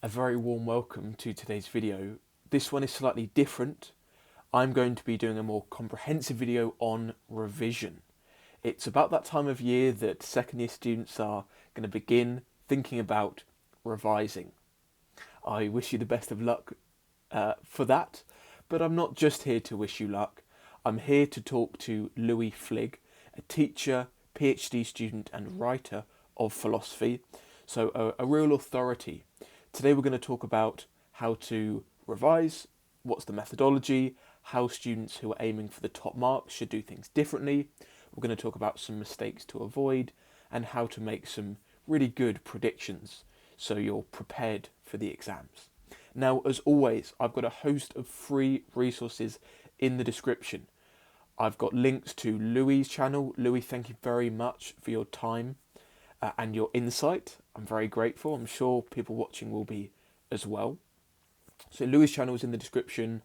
A very warm welcome to today's video. This one is slightly different. I'm going to be doing a more comprehensive video on revision. It's about that time of year that second year students are going to begin thinking about revising. I wish you the best of luck for that, but I'm not just here to wish you luck. I'm here to talk to Louis Fligg, a teacher, PhD student and writer of philosophy, so a real authority. Today we're going to talk about how to revise, what's the methodology, how students who are aiming for the top marks should do things differently. We're going to talk about some mistakes to avoid and how to make some really good predictions so you're prepared for the exams. Now, as always, I've got a host of free resources in the description. I've got links to Louis' channel. Louis, thank you very much for your time and your insight. I'm very grateful. I'm sure people watching will be as well. So Louis' channel is in the description.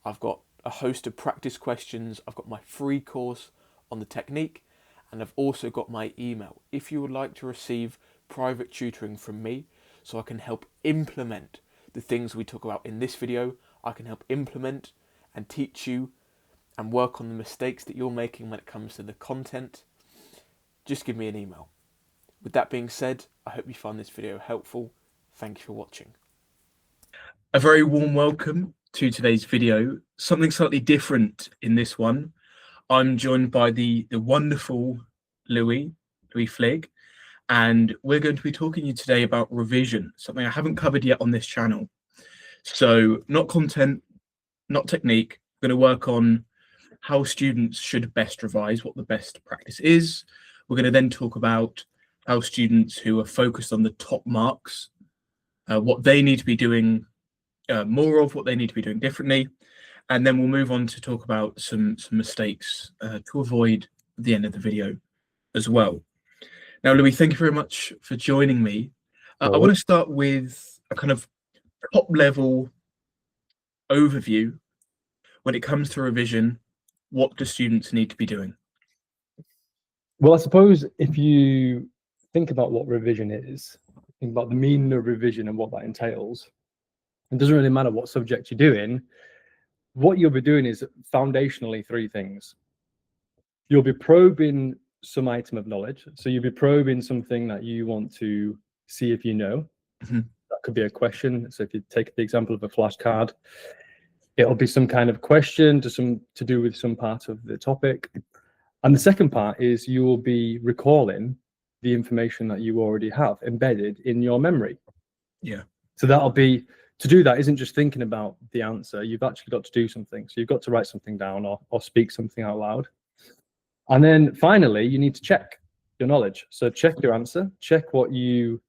I've got a host of practice questions. I've got my free course on the technique, and I've also got my email. If you would like to receive private tutoring from me so I can help implement the things we talk about in this video, I can help implement and teach you and work on the mistakes that you're making when it comes to the content, just give me an email. With that being said, I hope you found this video helpful. Thank you for watching. A very warm welcome to today's video. Something slightly different in this one. I'm joined by the wonderful Louis Fligg, and we're going to be talking to you today about revision, something I haven't covered yet on this channel. So not content, not technique. We're going to work on how students should best revise, what the best practice is. We're going to then talk about how students who are focused on the top marks, what they need to be doing more of, what they need to be doing differently. And then we'll move on to talk about some mistakes to avoid at the end of the video as well. Now, Louis, thank you very much for joining me. I want to start with a kind of top level overview. When it comes to revision, what do students need to be doing? Well, I suppose if you think about what revision is, think about the meaning of revision and what that entails, it doesn't really matter what subject you're doing. What you'll be doing is foundationally three things. You'll be probing some item of knowledge. So you'll be probing something that you want to see if you know. That could be a question. So if you take the example of a flashcard, it'll be some kind of question to do with some part of the topic. And the second part is you will be recalling the information that you already have embedded in your memory. Yeah. So that'll be, to do that isn't just thinking about the answer. You've actually got to do something. So you've got to write something down or speak something out loud. And then finally, you need to check your knowledge. So check your answer, check what you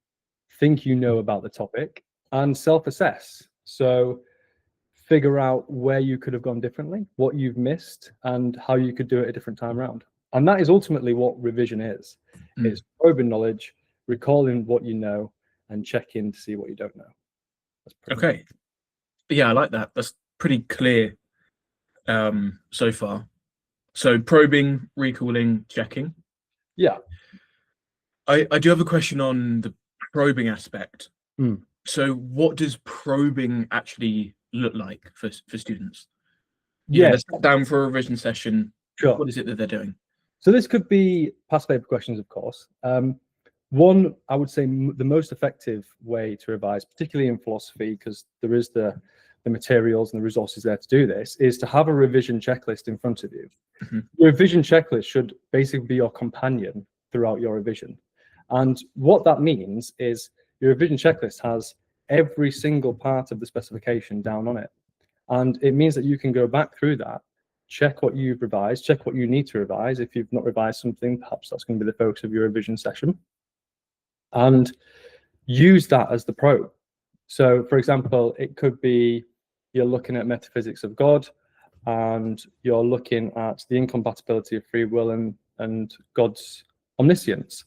think you know about the topic, and self-assess. So figure out where you could have gone differently, what you've missed, and how you could do it a different time around. And that is ultimately what revision is. It's probing knowledge, recalling what you know, and checking to see what you don't know. Okay. Yeah, I like that. That's pretty clear so far. So probing, recalling, checking. Yeah. I do have a question on the probing aspect. So what does probing actually look like for students? Yeah, let's sit down for a revision session. Sure. What is it that they're doing? So this could be past paper questions, of course. One, I would say the most effective way to revise, particularly in philosophy, because there is the materials and the resources there to do this, is to have a revision checklist in front of you. Your revision checklist should basically be your companion throughout your revision. And what that means is your revision checklist has every single part of the specification down on it. And it means that you can go back through that, check what you've revised, check what you need to revise. If you've not revised something, perhaps that's going to be the focus of your revision session. And use that as the probe. So, for example, it could be you're looking at metaphysics of God, and you're looking at the incompatibility of free will and God's omniscience.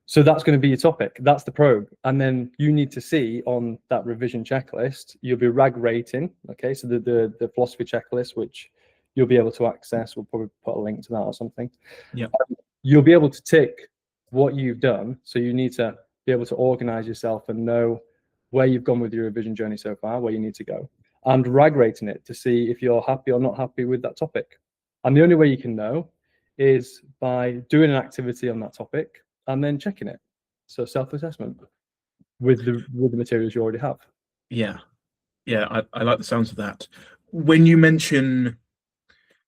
So that's going to be your topic. That's the probe. And then you need to see on that revision checklist, you'll be RAG rating. Okay, so the philosophy checklist, which you'll be able to access. We'll probably put a link to that or something. Yeah. You'll be able to tick what you've done. So you need to be able to organize yourself and know where you've gone with your revision journey so far, where you need to go, and rag rating it to see if you're happy or not happy with that topic. And the only way you can know is by doing an activity on that topic and then checking it. So self-assessment with the materials you already have. Yeah, I like the sounds of that. When you mention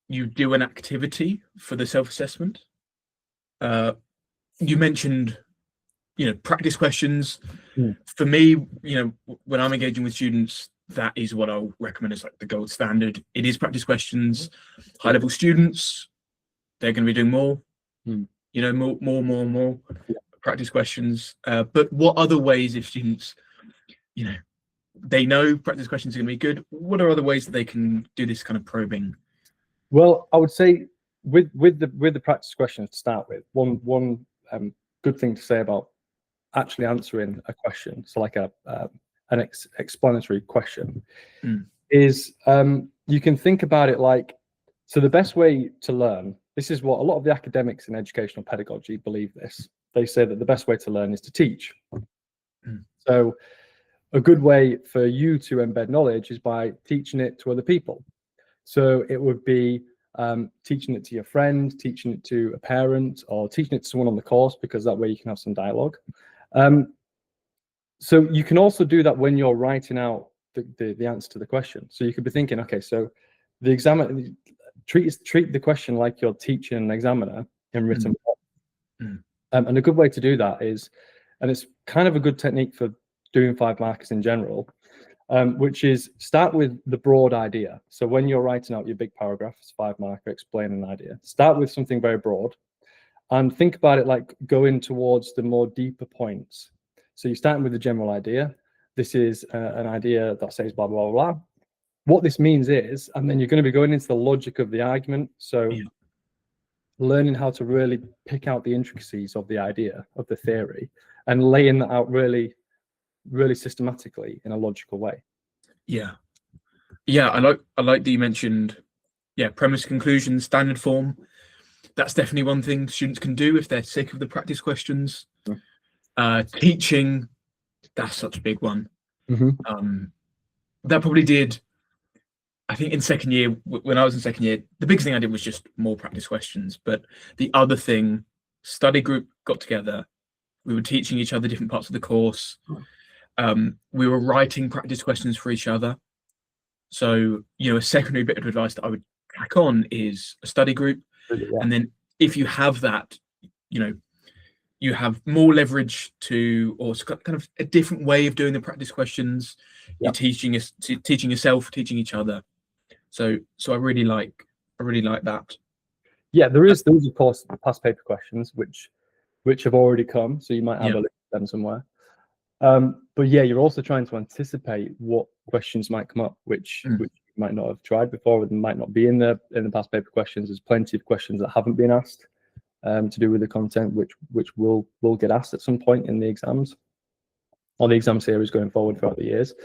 you do an activity for the self-assessment, you mentioned, practice questions. For me, when I'm engaging with students, that is what I'll recommend as like the gold standard. It is practice questions. High level students, they're going to be doing more, more practice questions. But what other ways, if students, they know practice questions are going to be good, what are other ways that they can do this kind of probing? Well, I would say with the practice questions to start with, one good thing to say about actually answering a question, so like an explanatory question, is you can think about it like, so the best way to learn, this is what a lot of the academics in educational pedagogy believe this. They say that the best way to learn is to teach. So a good way for you to embed knowledge is by teaching it to other people. So it would be teaching it to your friend, teaching it to a parent, or teaching it to someone on the course, because that way you can have some dialogue. So you can also do that when you're writing out the answer to the question. So you could be thinking, okay, so the examiner, treat the question like you're teaching an examiner in written form. And a good way to do that is, and it's kind of a good technique for doing 5 markers in general, which is start with the broad idea. So when you're writing out your big paragraph, it's 5 marker, explain an idea. Start with something very broad and think about it like going towards the more deeper points. So you're starting with the general idea. This is an idea that says blah, blah, blah, blah. What this means is, and then you're going to be going into the logic of the argument. So learning how to really pick out the intricacies of the idea, of the theory, and laying that out really, really systematically in a logical way. Yeah, I like that you mentioned, premise, conclusion, standard form. That's definitely one thing students can do if they're sick of the practice questions. Teaching, that's such a big one. That probably did, I think in second year, when I was in second year, the biggest thing I did was just more practice questions. But the other thing, study group got together. We were teaching each other different parts of the course. We were writing practice questions for each other. So, a secondary bit of advice that I would tack on is a study group. And then if you have that, you have more leverage to, or it's kind of a different way of doing the practice questions. You're teaching yourself, teaching each other. So I really like that. Yeah, there is of course past paper questions which have already come, so you might have a list of them somewhere. But yeah, you're also trying to anticipate what questions might come up, which you might not have tried before, and might not be in the past paper questions. There's plenty of questions that haven't been asked to do with the content, which will get asked at some point in the exams or the exam series going forward throughout the years.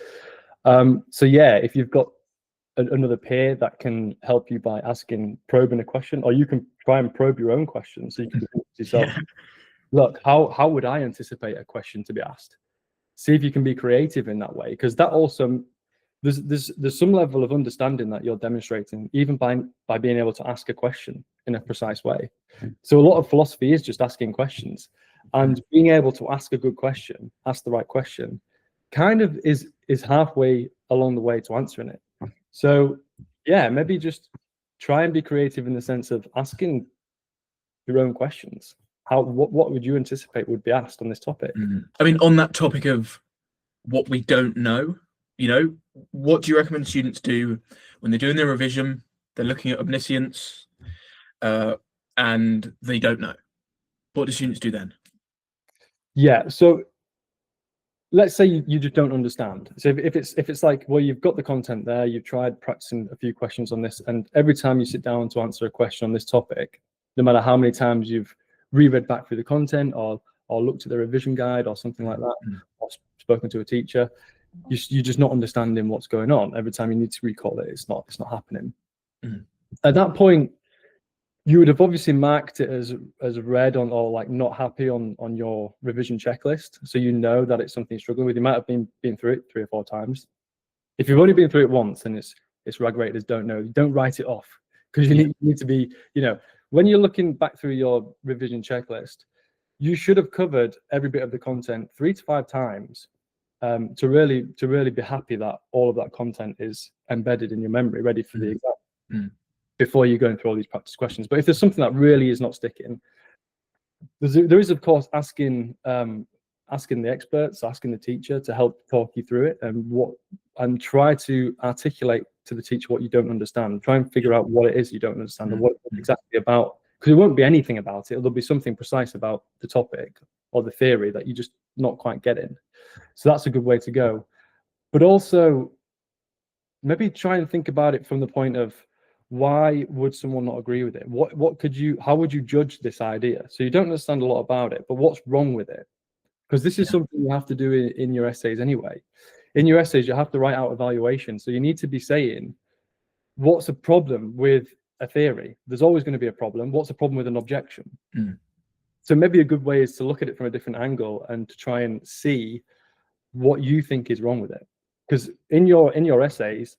So yeah, if you've got another peer that can help you by probing a question, or you can try and probe your own question. So you can think to yourself, look, how would I anticipate a question to be asked? See if you can be creative in that way, because that also, there's some level of understanding that you're demonstrating even by being able to ask a question in a precise way. So a lot of philosophy is just asking questions, and being able to ask a good question, ask the right question, kind of is halfway along the way to answering it. So yeah, maybe just try and be creative in the sense of asking your own questions. What would you anticipate would be asked on this topic? I mean, on that topic of what we don't know, what do you recommend students do when they're doing their revision? They're looking at omniscience, and they don't know. What do students do then? Yeah, so let's say you just don't understand. So if it's like, well, you've got the content there, you've tried practicing a few questions on this, and every time you sit down to answer a question on this topic, no matter how many times you've reread back through the content or looked at the revision guide or something like that, or spoken to a teacher, you're just not understanding what's going on. Every time you need to recall it, it's not happening. At that point, You would have obviously marked it as red on, or like not happy on your revision checklist, so you know that it's something you're struggling with. You might have been through it 3 or 4 times. If you've only been through it once and it's rag rated as don't know, you don't write it off, because you need to be, when you're looking back through your revision checklist, you should have covered every bit of the content 3 to 5 times to really be happy that all of that content is embedded in your memory, ready for the exam. Before you're going through all these practice questions. But if there's something that really is not sticking, there is of course asking the experts, asking the teacher to help talk you through it, and try to articulate to the teacher what you don't understand. Try and figure out what it is you don't understand and what it's exactly about, because it won't be anything about it. There'll be something precise about the topic or the theory that you just not quite getting. So that's a good way to go. But also maybe try and think about it from the point of, why would someone not agree with it? How would you judge this idea? So you don't understand a lot about it, but what's wrong with it? Because this is something you have to do in your essays anyway. In your essays, you have to write out evaluation. So you need to be saying, what's a problem with a theory? There's always going to be a problem. What's a problem with an objection? So maybe a good way is to look at it from a different angle and to try and see what you think is wrong with it. Because in your essays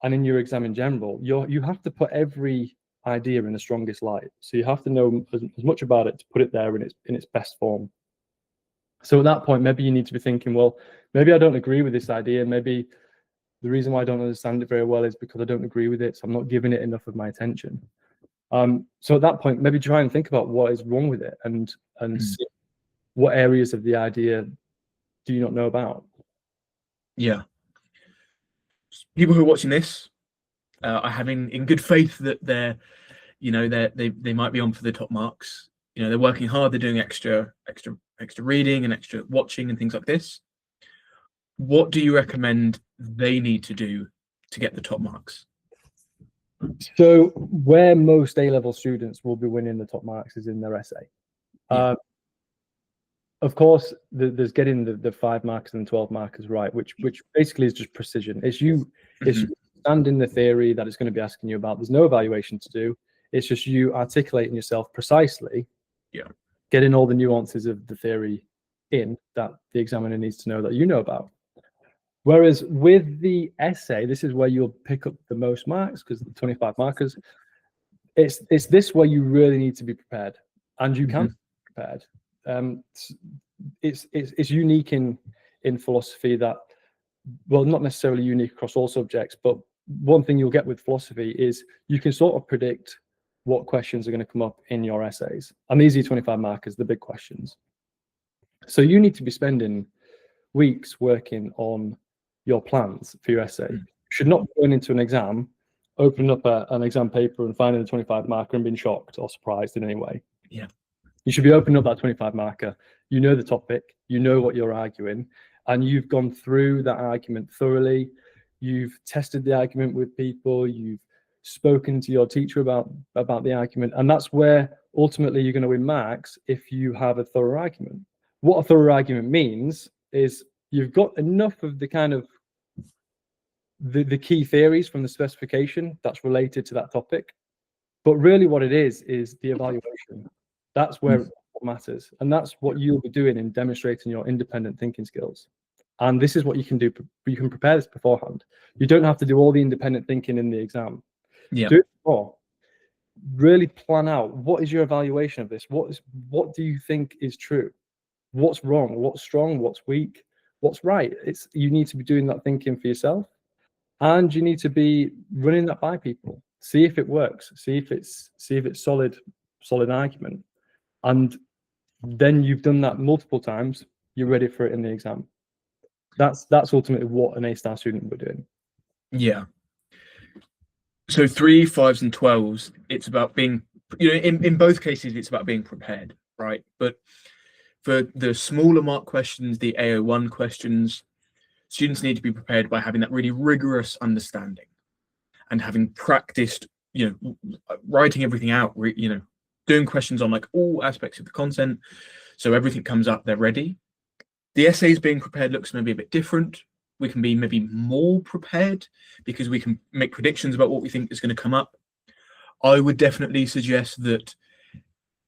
and in your exam in general, you have to put every idea in the strongest light. So you have to know as much about it to put it there in its best form. So at that point, maybe you need to be thinking, well, maybe I don't agree with this idea. Maybe the reason why I don't understand it very well is because I don't agree with it. So I'm not giving it enough of my attention. So at that point, maybe try and think about what is wrong with it and see what areas of the idea do you not know about. Yeah. People who are watching this are having in good faith that they might be on for the top marks. They're working hard. They're doing extra reading and extra watching and things like this. What do you recommend they need to do to get the top marks? So where most A-level students will be winning the top marks is in their essay. Of course, there's getting the 5 markers and 12 markers right, which basically is just precision. It's you understanding the theory that it's going to be asking you about. There's no evaluation to do. It's just you articulating yourself precisely, getting all the nuances of the theory in that the examiner needs to know that you know about. Whereas with the essay, this is where you'll pick up the most marks, because the 25 markers, it's this where you really need to be prepared, and you can be prepared. It's unique in philosophy that, well, not necessarily unique across all subjects, but one thing you'll get with philosophy is you can sort of predict what questions are going to come up in your essays, and these are 25 markers, the big questions. So you need to be spending weeks working on your plans for your essay. You should not go into an exam, opening up an exam paper and finding the 25 marker and being shocked or surprised in any way. You should be opening up that 25 marker. You know the topic, you know what you're arguing, and you've gone through that argument thoroughly. You've tested the argument with people. You've spoken to your teacher about the argument, and that's where ultimately you're going to win marks if you have a thorough argument. What a thorough argument means is you've got enough of the kind of the key theories from the specification that's related to that topic, but really what it is the evaluation. That's where it matters, and that's what you'll be doing in demonstrating your independent thinking skills. And this is what you can do. You can prepare this beforehand. You don't have to do all the independent thinking in the exam. Do it before. Really plan out, what is your evaluation of this? What do you think is true? What's wrong? What's strong? What's weak? What's right? You need to be doing that thinking for yourself, and you need to be running that by people. See if it works. See if it's solid argument. And then you've done that multiple times, you're ready for it in the exam. That's ultimately what an A-star student would be doing. Yeah. So 3, 5s, and 12s, it's about being, in both cases, it's about being prepared, right? But for the smaller mark questions, the AO1 questions, students need to be prepared by having that really rigorous understanding and having practiced, writing everything out, doing questions on like all aspects of the content. So everything comes up, they're ready. The essays being prepared looks maybe a bit different. We can be maybe more prepared because we can make predictions about what we think is going to come up. I would definitely suggest that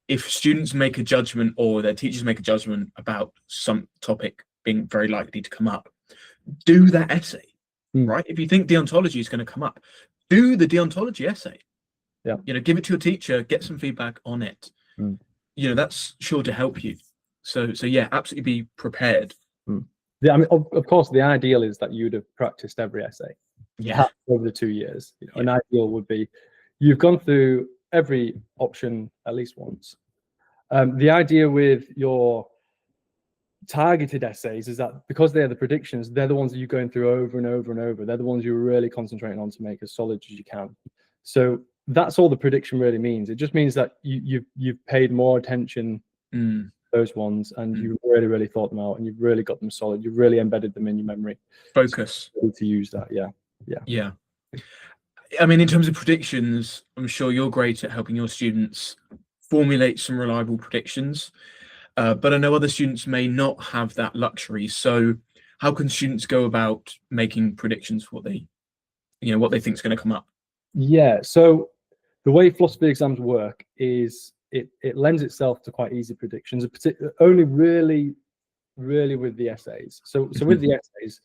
if students make a judgment or their teachers make a judgment about some topic being very likely to come up, do that essay, right? If you think deontology is going to come up, do the deontology essay. Yeah. Give it to your teacher, get some feedback on it. That's sure to help you. So yeah, absolutely be prepared. Yeah, I mean, of course, the ideal is that you'd have practiced every essay over the 2 years. An ideal would be you've gone through every option at least once. The idea with your targeted essays is that because they're the predictions, they're the ones that you're going through over and over and over. They're the ones you're really concentrating on to make as solid as you can. So that's all the prediction really means. It just means that you've paid more attention to those ones, and you really thought them out, and you've really got them solid. You've really embedded them in your memory. Focus. So to use that, yeah. I mean, in terms of predictions, I'm sure you're great at helping your students formulate some reliable predictions. But I know other students may not have that luxury. So how can students go about making predictions for what they think is going to come up? Yeah, so the way philosophy exams work is it lends itself to quite easy predictions, only really with the essays. So with the essays,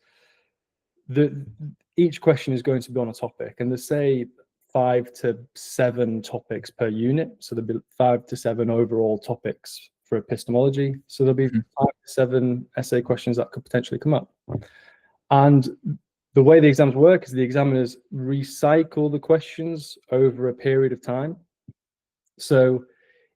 each question is going to be on a topic, and there's say 5 to 7 topics per unit. So there'll be 5 to 7 overall topics for epistemology. So there'll be 5 to 7 essay questions that could potentially come up. And the way the exams work is the examiners recycle the questions over a period of time. So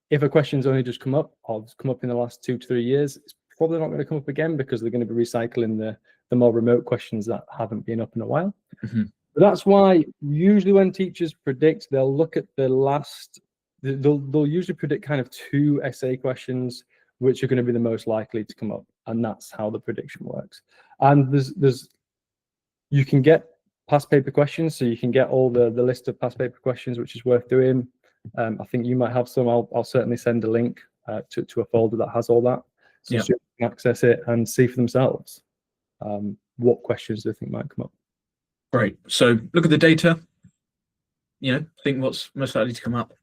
if a question's only just come up, or come up in the last 2 to 3 years, it's probably not going to come up again because they're going to be recycling the more remote questions that haven't been up in a while. But that's why usually when teachers predict, they'll look at the last, they'll usually predict kind of 2 essay questions which are going to be the most likely to come up, and that's how the prediction works. And you can get past paper questions, so you can get all the list of past paper questions, which is worth doing. I think you might have some. I'll certainly send a link to a folder that has all that, so students can access it and see for themselves what questions they think might come up. Great. So look at the data. Think what's most likely to come up.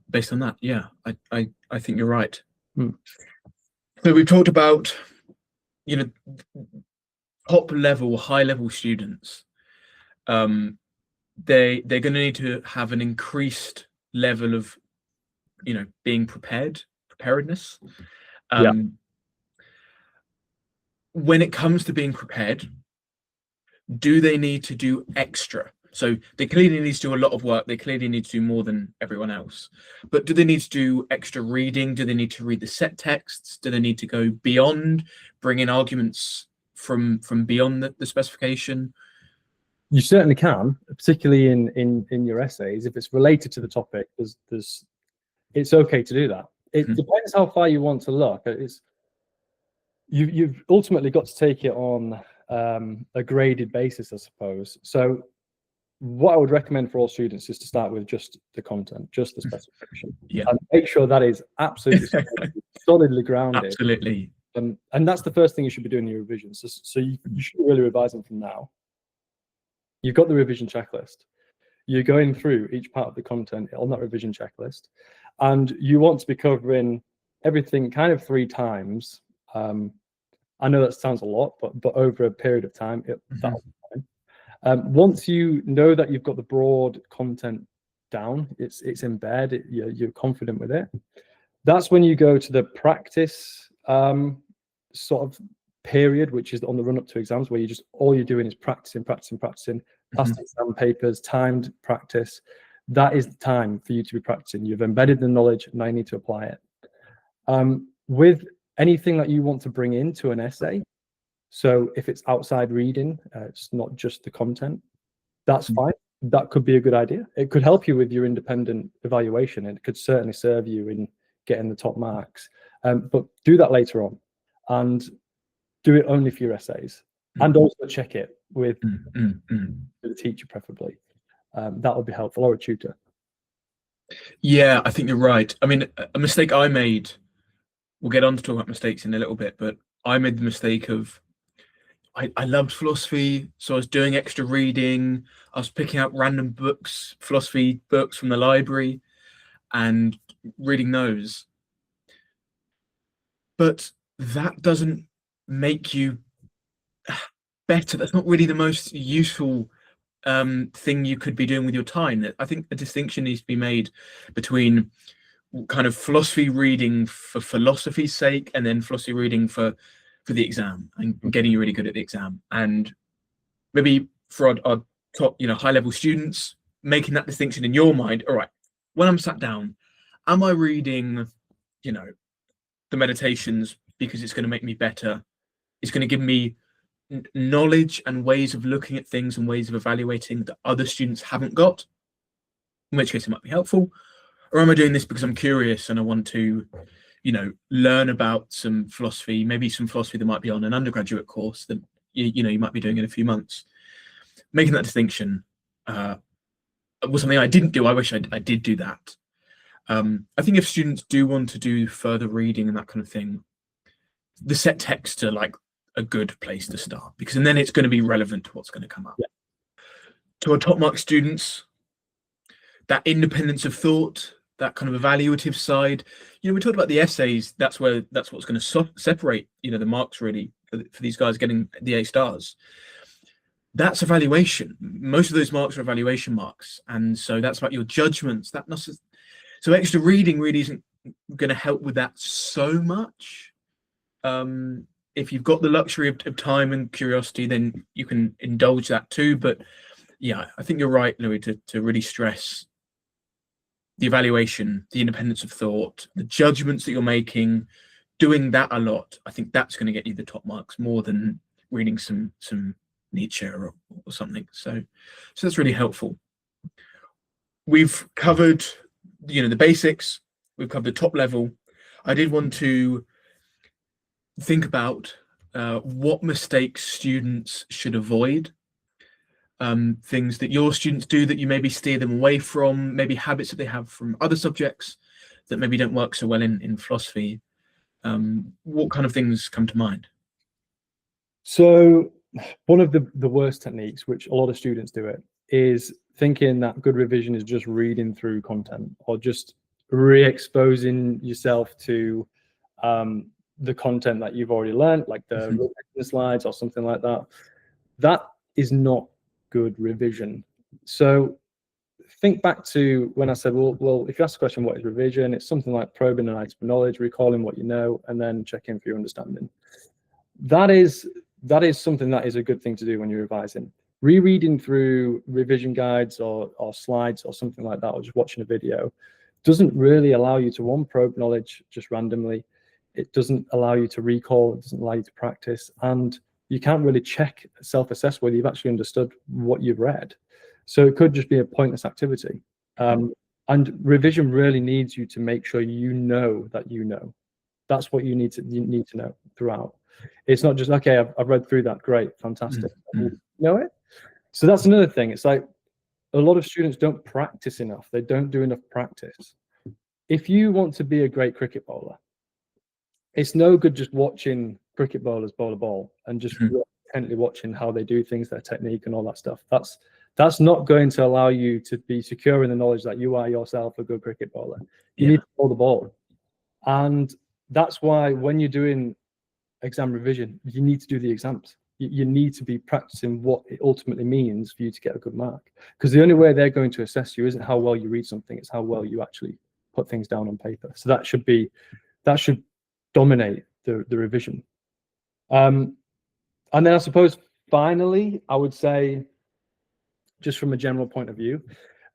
Based on that, I think you're right. So we've talked about top level, high level students. They're going to need to have an increased level of being preparedness. When it comes to being prepared, do they need to do extra? So they clearly need to do a lot of work. They clearly need to do more than everyone else. But do they need to do extra reading? Do they need to read the set texts? Do they need to go beyond, bring in arguments from beyond the specification? You certainly can, particularly in your essays. If it's related to the topic, it's okay to do that. It depends how far you want to look. You've ultimately got to take it on a graded basis, I suppose. So what I would recommend for all students is to start with just the content, just the specification, and make sure that is absolutely solidly grounded. Absolutely. And that's the first thing you should be doing in your revisions. So you should really revise them from now. You've got the revision checklist. You're going through each part of the content on that revision checklist, and you want to be covering everything kind of 3 times. I know that sounds a lot, but over a period of time, that'll be fine. Once you know that you've got the broad content down, it's in bed, you're confident with it, that's when you go to the practice sort of period, which is on the run up to exams, where all you're doing is practicing, past exam papers, timed practice. That is the time for you to be practicing. You've embedded the knowledge, and now you need to apply it. With anything that you want to bring into an essay, so if it's outside reading, it's not just the content, that's fine. That could be a good idea. It could help you with your independent evaluation, and it could certainly serve you in getting the top marks. But do that later on, and do it only for your essays, and also check it with the teacher, preferably. That would be helpful, or a tutor. Yeah, I think you're right. I mean, a mistake I made, we'll get on to talk about mistakes in a little bit, but I made the mistake of, I loved philosophy, so I was doing extra reading. I was picking out random books, philosophy books from the library, and reading those. But that doesn't make you better. That's not really the most useful thing you could be doing with your time. I think a distinction needs to be made between kind of philosophy reading for philosophy's sake, and then philosophy reading for the exam and getting you really good at the exam. And maybe for our top, high level students, making that distinction in your mind. All right, when I'm sat down, am I reading, the meditations because it's going to make me better? It's going to give me knowledge and ways of looking at things and ways of evaluating that other students haven't got, in which case it might be helpful. Or am I doing this because I'm curious and I want to, learn about some philosophy, maybe some philosophy that might be on an undergraduate course that you might be doing in a few months? Making that distinction was something I didn't do. I wish I did do that. I think if students do want to do further reading and that kind of thing, the set texts are like a good place to start, because and then it's going to be relevant to what's going to come up. Yeah. To our top mark students, that independence of thought, that kind of evaluative side, we talked about the essays. That's what's going to separate the marks really for these guys getting the A stars. That's evaluation. Most of those marks are evaluation marks, and so that's about your judgments. So extra reading really isn't going to help with that so much. If you've got the luxury of time and curiosity, then you can indulge that too. But yeah, I think you're right, Louis, to really stress the evaluation, the independence of thought, the judgments that you're making, doing that a lot. I think that's going to get you the top marks more than reading some Nietzsche or something. So that's really helpful. We've covered, the basics. We've covered the top level. I did want to think about what mistakes students should avoid, things that your students do that you maybe steer them away from, maybe habits that they have from other subjects that maybe don't work so well in philosophy. What kind of things come to mind? So one of the worst techniques, which a lot of students do it, is thinking that good revision is just reading through content or just re-exposing yourself to the content that you've already learned, like the slides or something like that. That is not good revision. So think back to when I said, well, if you ask the question, what is revision? It's something like probing an item of knowledge, recalling what you know, and then checking for your understanding. That is something that is a good thing to do when you're revising. Rereading through revision guides or slides or something like that, or just watching a video, doesn't really allow you to, one, probe knowledge just randomly. It doesn't allow you to recall. It doesn't allow you to practice. And you can't really self-assess whether you've actually understood what you've read. So it could just be a pointless activity. And revision really needs you to make sure you know that you know. That's what you need to know throughout. It's not just, okay, I've read through that, great, fantastic. You know it? So that's another thing. It's like a lot of students don't practice enough. They don't do enough practice. If you want to be a great cricket bowler, it's no good just watching cricket bowlers bowl a ball and just intently watching how they do things, their technique and all that stuff. That's not going to allow you to be secure in the knowledge that you are yourself a good cricket bowler. You need to bowl the ball. And that's why when you're doing exam revision, you need to do the exams. You need to be practicing what it ultimately means for you to get a good mark. Because the only way they're going to assess you isn't how well you read something, it's how well you actually put things down on paper. So that should dominate the revision. And then I suppose finally, I would say, just from a general point of view,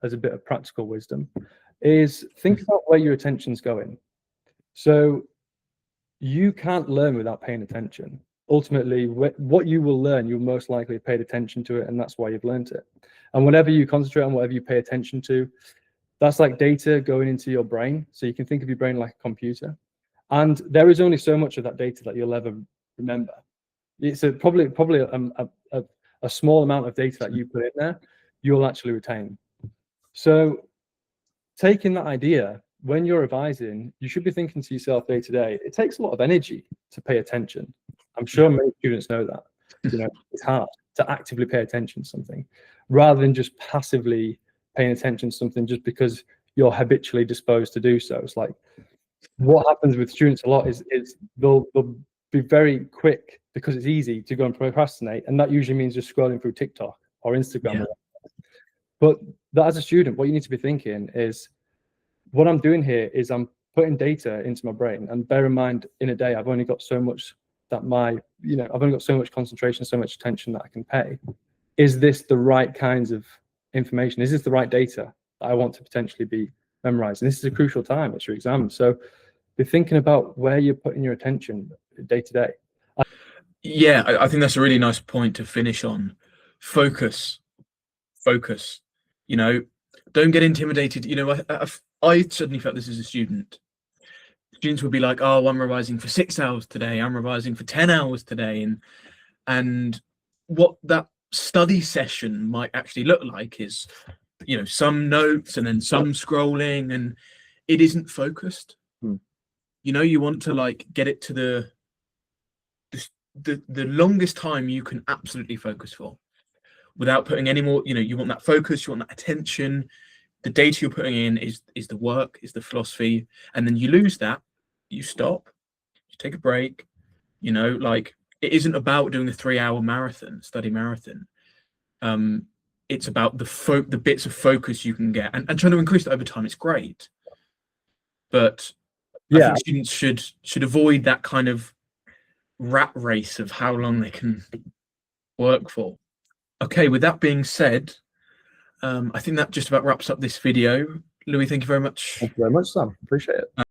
as a bit of practical wisdom, is think about where your attention's going. So you can't learn without paying attention. Ultimately, what you will learn, you'll most likely have paid attention to it, and that's why you've learned it. And whatever you concentrate on, whatever you pay attention to, that's like data going into your brain. So you can think of your brain like a computer. And there is only so much of that data that you'll ever remember. It's probably a small amount of data that you put in there, you'll actually retain. So taking that idea, when you're revising, you should be thinking to yourself day to day, it takes a lot of energy to pay attention. I'm sure many students know that. you know, it's hard to actively pay attention to something rather than just passively paying attention to something just because you're habitually disposed to do so. It's like what happens with students a lot is they'll be very quick because it's easy to go and procrastinate, and that usually means just scrolling through TikTok or Instagram. Yeah. But that as a student, what you need to be thinking is, what I'm doing here is I'm putting data into my brain, and bear in mind, in a day, I've only got so much that I've only got so much concentration, so much attention that I can pay. Is this the right kinds of information? Is this the right data that I want to potentially be memorizing? This is a crucial time. It's your exam. So be thinking about where you're putting your attention day to day. Yeah, I think that's a really nice point to finish on. Focus. You know, don't get intimidated. You know, I certainly felt this as a student. Students would be like, "Oh, I'm revising for 6 hours today. I'm revising for 10 hours today," and what that study session might actually look like is, you know, some notes and then some scrolling, and it isn't focused. You know, you want to like get it to the longest time you can absolutely focus for, without putting any more. You know, you want that focus, you want that attention. The data you're putting in is the work, is the philosophy, and then you lose that, you stop, you take a break. You know, like, it isn't about doing a 3-hour marathon, study marathon. It's about the bits of focus you can get, and trying to increase that over time. It's great, but I think students should avoid that kind of rat race of how long they can work for. Okay, with that being said, I think that just about wraps up this video. Louis, thank you very much. Thank you very much, Sam. Appreciate it.